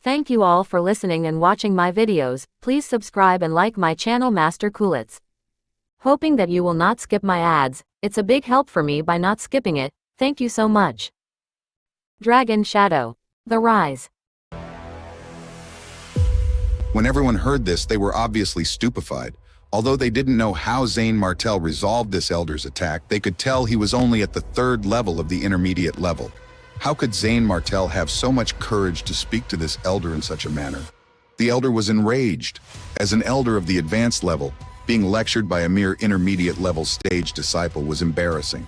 Thank you all for listening and watching my videos. Please subscribe and like my channel Master Coolitz. Hoping that you will not skip my ads, it's a big help for me by not skipping it. Thank you so much. Dragon Shadow. The Rise. When everyone heard this, they were obviously stupefied. Although they didn't know how Zane Martel resolved this Elder's attack, they could tell he was only at the 3rd level of the intermediate level. How could Zane Martel have so much courage to speak to this Elder in such a manner? The Elder was enraged. As an Elder of the advanced level, being lectured by a mere intermediate level stage disciple was embarrassing.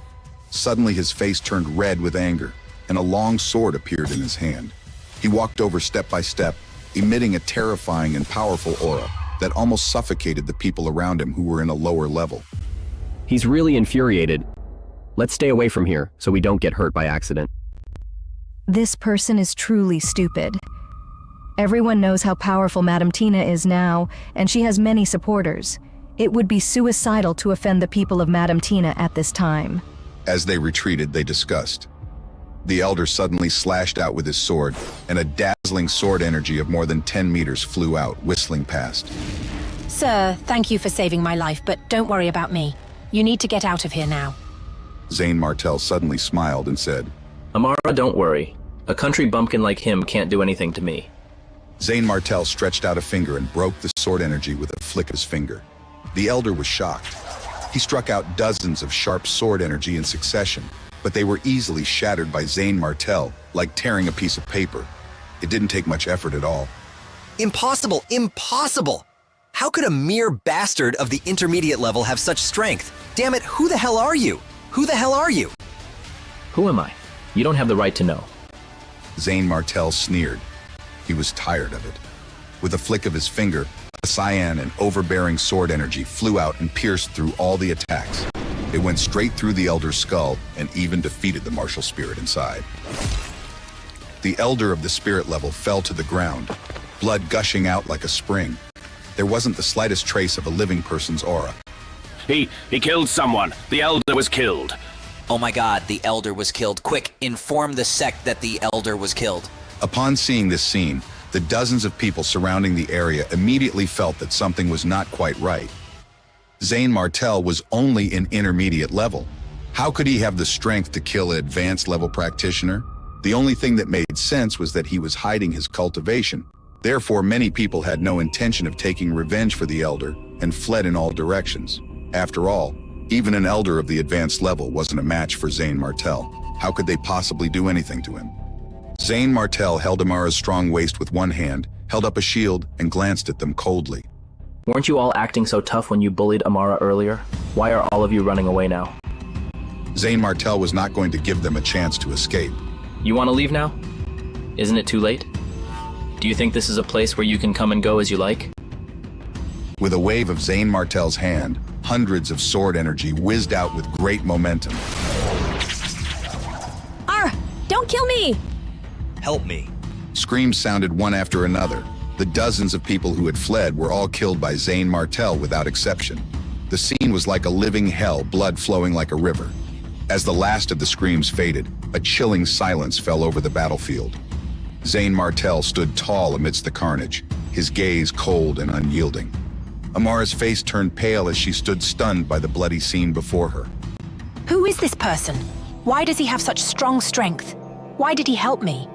Suddenly his face turned red with anger, and a long sword appeared in his hand. He walked over step by step, emitting a terrifying and powerful aura that almost suffocated the people around him who were in a lower level. He's really infuriated. Let's stay away from here so we don't get hurt by accident. This person is truly stupid. Everyone knows how powerful Madame Tina is now, and she has many supporters. It would be suicidal to offend the people of Madame Tina at this time. As they retreated, they discussed. The Elder suddenly slashed out with his sword, and a dazzling sword energy of more than 10 meters flew out, whistling past. Sir, thank you for saving my life, but don't worry about me. You need to get out of here now. Zane Martel suddenly smiled and said, Amara, don't worry. A country bumpkin like him can't do anything to me. Zane Martel stretched out a finger and broke the sword energy with a flick of his finger. The Elder was shocked. He struck out dozens of sharp sword energy in succession, but they were easily shattered by Zane Martel, like tearing a piece of paper. It didn't take much effort at all. Impossible! Impossible! How could a mere bastard of the intermediate level have such strength? Damn it, who the hell are you? Who the hell are you? Who am I? You don't have the right to know. Zane Martel sneered. He was tired of it. With a flick of his finger, a cyan and overbearing sword energy flew out and pierced through all the attacks. It went straight through the Elder's skull and even defeated the martial spirit inside. The Elder of the spirit level fell to the ground, blood gushing out like a spring. There wasn't the slightest trace of a living person's aura. He killed someone. The Elder was killed. Oh my god, the Elder was killed. Quick, inform the sect that the Elder was killed. Upon seeing this scene, the dozens of people surrounding the area immediately felt that something was not quite right. Zane Martel was only in intermediate level. How could he have the strength to kill an advanced level practitioner? The only thing that made sense was that he was hiding his cultivation. Therefore, many people had no intention of taking revenge for the Elder and fled in all directions. After all, even an Elder of the advanced level wasn't a match for Zane Martel. How could they possibly do anything to him? Zane Martel held Amara's strong waist with one hand, held up a shield, and glanced at them coldly. Weren't you all acting so tough when you bullied Amara earlier? Why are all of you running away now? Zane Martel was not going to give them a chance to escape. You want to leave now? Isn't it too late? Do you think this is a place where you can come and go as you like? With a wave of Zane Martel's hand, hundreds of sword energy whizzed out with great momentum. Don't kill me! Help me. Screams sounded one after another. The dozens of people who had fled were all killed by Zane Martel without exception. The scene was like a living hell, blood flowing like a river. As the last of the screams faded, a chilling silence fell over the battlefield. Zane Martel stood tall amidst the carnage, his gaze cold and unyielding. Amara's face turned pale as she stood stunned by the bloody scene before her. Who is this person? Why does he have such strong strength? Why did he help me?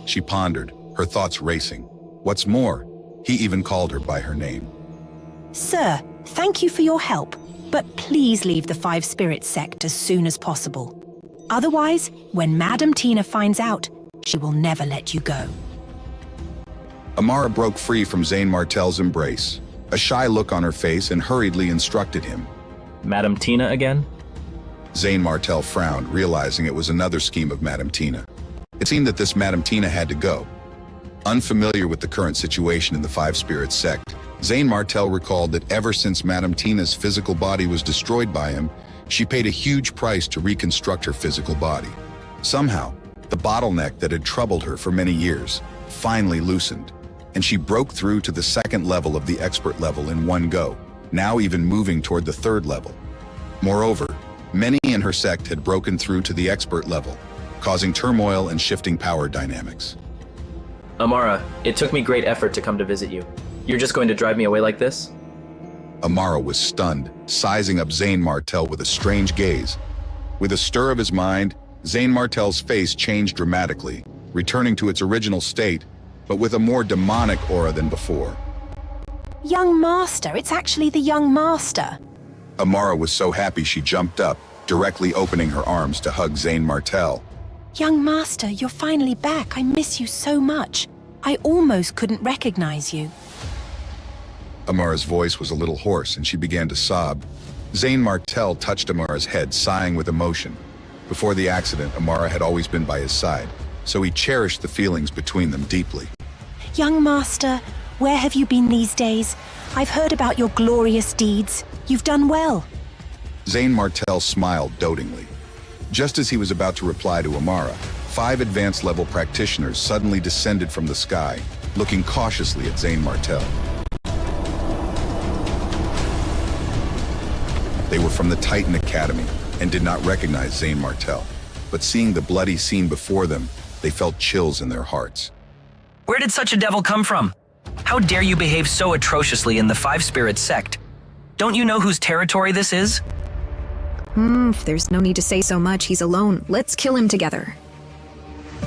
She pondered, her thoughts racing. What's more, he even called her by her name. Sir, thank you for your help, but please leave the Five Spirits sect as soon as possible. Otherwise, when Madame Tina finds out, she will never let you go. Amara broke free from Zane Martel's embrace, a shy look on her face, and hurriedly instructed him. Madame Tina again? Zane Martel frowned, realizing it was another scheme of Madame Tina. It seemed that this Madame Tina had to go. Unfamiliar with the current situation in the Five Spirits sect, Zane Martel recalled that ever since Madame Tina's physical body was destroyed by him, she paid a huge price to reconstruct her physical body. Somehow, the bottleneck that had troubled her for many years finally loosened, and she broke through to the 2nd level of the expert level in one go, now even moving toward the 3rd level. Moreover, many in her sect had broken through to the expert level, causing turmoil and shifting power dynamics. Amara, it took me great effort to come to visit you. You're just going to drive me away like this? Amara was stunned, sizing up Zane Martel with a strange gaze. With a stir of his mind, Zane Martel's face changed dramatically, returning to its original state, but with a more demonic aura than before. Young Master, it's actually the Young Master. Amara was so happy she jumped up, directly opening her arms to hug Zane Martel. Young Master, you're finally back. I miss you so much. I almost couldn't recognize you. Amara's voice was a little hoarse and she began to sob. Zane Martel touched Amara's head, sighing with emotion. Before the accident, Amara had always been by his side, so he cherished the feelings between them deeply. Young Master, where have you been these days? I've heard about your glorious deeds. You've done well. Zane Martel smiled dotingly. Just as he was about to reply to Amara, 5 advanced level practitioners suddenly descended from the sky, looking cautiously at Zane Martel. They were from the Titan Academy and did not recognize Zane Martel, but seeing the bloody scene before them, they felt chills in their hearts. Where did such a devil come from? How dare you behave so atrociously in the Five Spirits sect? Don't you know whose territory this is? There's no need to say so much. He's alone. Let's kill him together.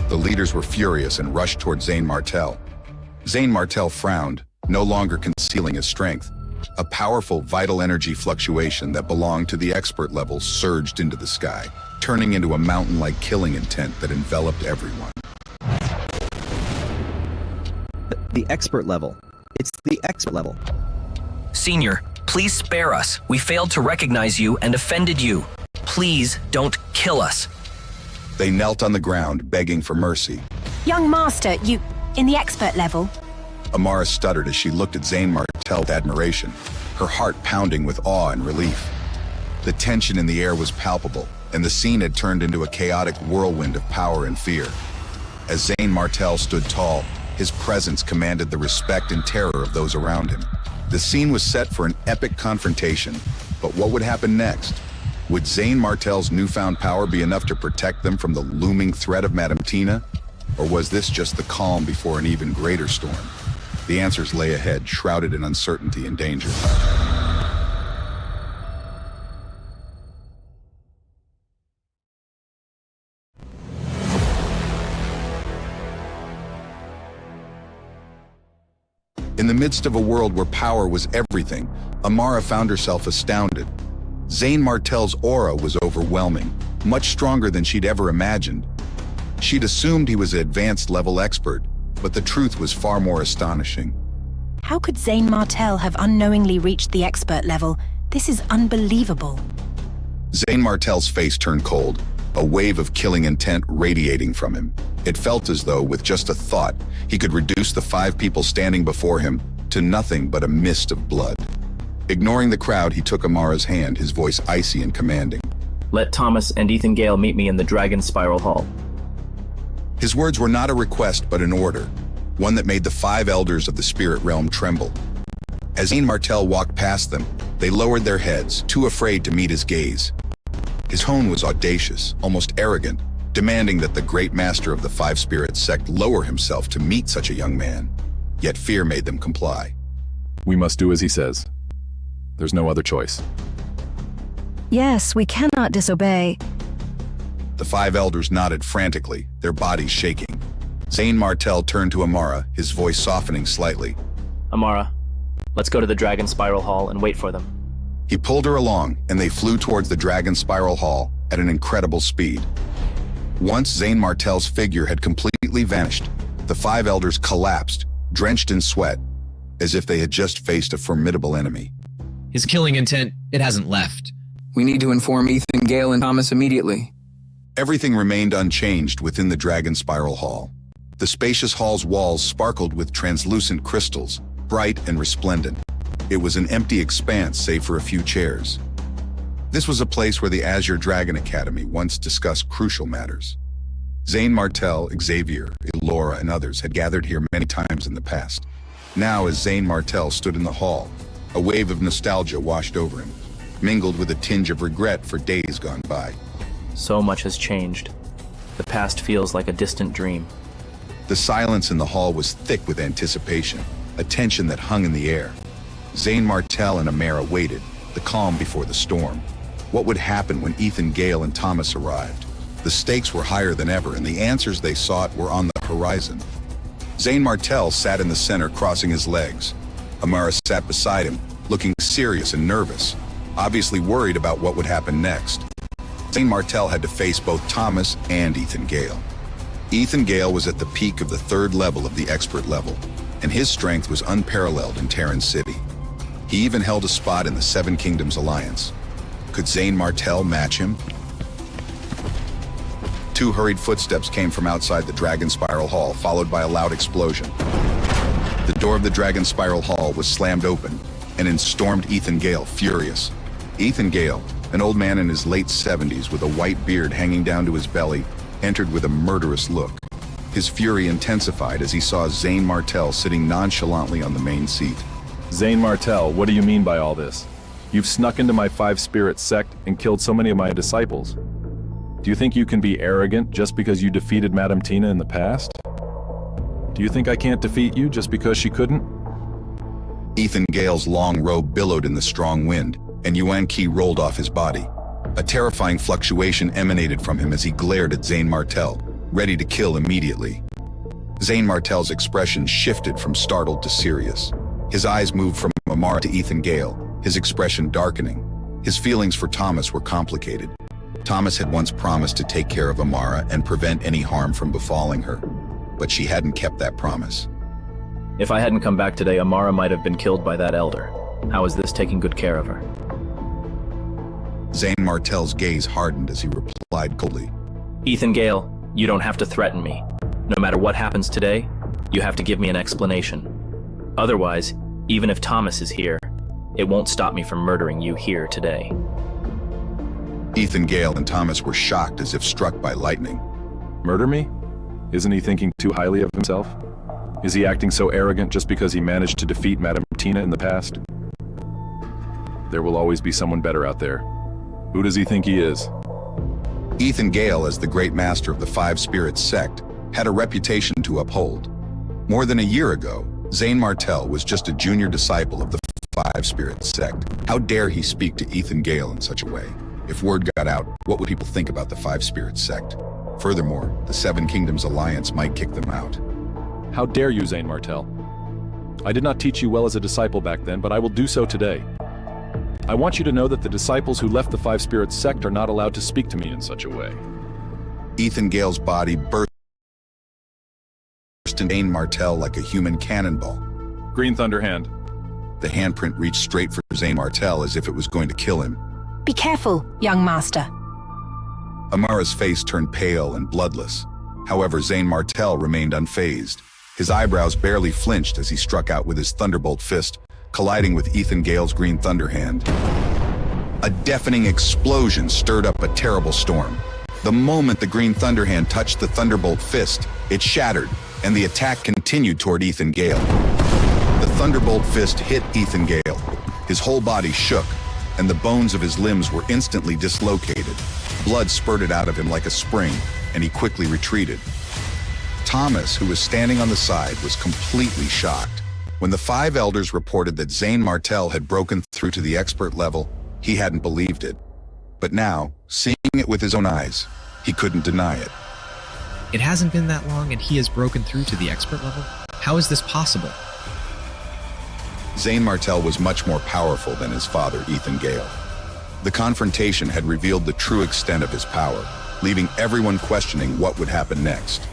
The leaders were furious and rushed toward Zane Martel. Zane Martel frowned, no longer concealing his strength. A powerful vital energy fluctuation that belonged to the expert level surged into the sky, turning into a mountain-like killing intent that enveloped everyone. The expert level. It's the expert level. Senior, please spare us. We failed to recognize you and offended you. Please don't kill us. They knelt on the ground, begging for mercy. Young Master, you... in the expert level? Amara stuttered as she looked at Zane Martel with admiration, her heart pounding with awe and relief. The tension in the air was palpable, and the scene had turned into a chaotic whirlwind of power and fear. As Zane Martel stood tall, his presence commanded the respect and terror of those around him. The scene was set for an epic confrontation, but what would happen next? Would Zane Martel's newfound power be enough to protect them from the looming threat of Madame Tina? Or was this just the calm before an even greater storm? The answers lay ahead, shrouded in uncertainty and danger. In the midst of a world where power was everything, Amara found herself astounded. Zane Martel's aura was overwhelming, much stronger than she'd ever imagined. She'd assumed he was an advanced level expert, but the truth was far more astonishing. How could Zane Martel have unknowingly reached the expert level? This is unbelievable. Zane Martel's face turned cold, a wave of killing intent radiating from him. It felt as though, with just a thought, he could reduce the 5 people standing before him to nothing but a mist of blood. Ignoring the crowd, he took Amara's hand, his voice icy and commanding. Let Thomas and Ethan Gale meet me in the Dragon Spiral Hall. His words were not a request, but an order, one that made the 5 elders of the spirit realm tremble. As Zane Martel walked past them, they lowered their heads, too afraid to meet his gaze. His tone was audacious, almost arrogant, demanding that the great master of the 5 Spirits sect lower himself to meet such a young man. Yet fear made them comply. We must do as he says. There's no other choice. Yes, we cannot disobey. The 5 elders nodded frantically, their bodies shaking. Zane Martel turned to Amara, his voice softening slightly. Amara, let's go to the Dragon Spiral Hall and wait for them. He pulled her along, and they flew towards the Dragon Spiral Hall at an incredible speed. Once Zane Martel's figure had completely vanished, the 5 elders collapsed, drenched in sweat, as if they had just faced a formidable enemy. His killing intent, it hasn't left. We need to inform Ethan, Gale, and Thomas immediately. Everything remained unchanged within the Dragon Spiral Hall. The spacious hall's walls sparkled with translucent crystals, bright and resplendent. It was an empty expanse save for a few chairs. This was a place where the Azure Dragon Academy once discussed crucial matters. Zane Martel, Xavier, Elora, and others had gathered here many times in the past. Now, as Zane Martel stood in the hall, a wave of nostalgia washed over him, mingled with a tinge of regret for days gone by. So much has changed. The past feels like a distant dream. The silence in the hall was thick with anticipation, a tension that hung in the air. Zane Martell and Amara waited, the calm before the storm. What would happen when Ethan Gale and Thomas arrived? The stakes were higher than ever, and the answers they sought were on the horizon. Zane Martell sat in the center, crossing his legs. Amara sat beside him, looking serious and nervous, obviously worried about what would happen next. Zane Martell had to face both Thomas and Ethan Gale. Ethan Gale was at the peak of the 3rd level of the expert level, and his strength was unparalleled in Terran City. He even held a spot in the Seven Kingdoms Alliance. Could Zane Martell match him? 2 hurried footsteps came from outside the Dragon Spiral Hall, followed by a loud explosion. The door of the Dragon Spiral Hall was slammed open, and in stormed Ethan Gale, furious. Ethan Gale, an old man in his late 70s with a white beard hanging down to his belly, entered with a murderous look. His fury intensified as he saw Zane Martell sitting nonchalantly on the main seat. Zane Martell, what do you mean by all this? You've snuck into my 5-spirit sect and killed so many of my disciples. Do you think you can be arrogant just because you defeated Madame Tina in the past? Do you think I can't defeat you just because she couldn't? Ethan Gale's long robe billowed in the strong wind, and Yuan Qi rolled off his body. A terrifying fluctuation emanated from him as he glared at Zane Martell, ready to kill immediately. Zane Martell's expression shifted from startled to serious. His eyes moved from Amara to Ethan Gale, his expression darkening. His feelings for Thomas were complicated. Thomas had once promised to take care of Amara and prevent any harm from befalling her, but she hadn't kept that promise. If I hadn't come back today, Amara might have been killed by that elder. How is this taking good care of her? Zane Martell's gaze hardened as he replied coldly. Ethan Gale, you don't have to threaten me. No matter what happens today, you have to give me an explanation. Otherwise, even if Thomas is here, it won't stop me from murdering you here today. Ethan Gale and Thomas were shocked as if struck by lightning. Murder me? Isn't he thinking too highly of himself? Is he acting so arrogant just because he managed to defeat Madame Tina in the past? There will always be someone better out there. Who does he think he is? Ethan Gale, as the great master of the 5-spirit sect, had a reputation to uphold. More than a year ago, Zane Martell was just a junior disciple of the 5-spirit sect. How dare he speak to Ethan Gale in such a way? If word got out, what would people think about the 5-spirit sect? Furthermore, the Seven Kingdoms Alliance might kick them out. How dare you, Zane Martell? I did not teach you well as a disciple back then, but I will do so today. I want you to know that the disciples who left the 5-spirit sect are not allowed to speak to me in such a way. Ethan Gale's body burst in Zane Martell like a human cannonball. Green Thunder Hand. The handprint reached straight for Zane Martell as if it was going to kill him. Be careful, young master. Amara's face turned pale and bloodless. However, Zane Martell remained unfazed. His eyebrows barely flinched as he struck out with his Thunderbolt fist, colliding with Ethan Gale's Green Thunder Hand. A deafening explosion stirred up a terrible storm. The moment the Green Thunder Hand touched the Thunderbolt fist, it shattered, and the attack continued toward Ethan Gale. The Thunderbolt fist hit Ethan Gale. His whole body shook, and the bones of his limbs were instantly dislocated. Blood spurted out of him like a spring, and he quickly retreated. Thomas, who was standing on the side, was completely shocked. When the 5 elders reported that Zane Martell had broken through to the expert level, he hadn't believed it. But now, seeing it with his own eyes, he couldn't deny it. It hasn't been that long and he has broken through to the expert level? How is this possible? Zane Martell was much more powerful than his father, Ethan Gale. The confrontation had revealed the true extent of his power, leaving everyone questioning what would happen next.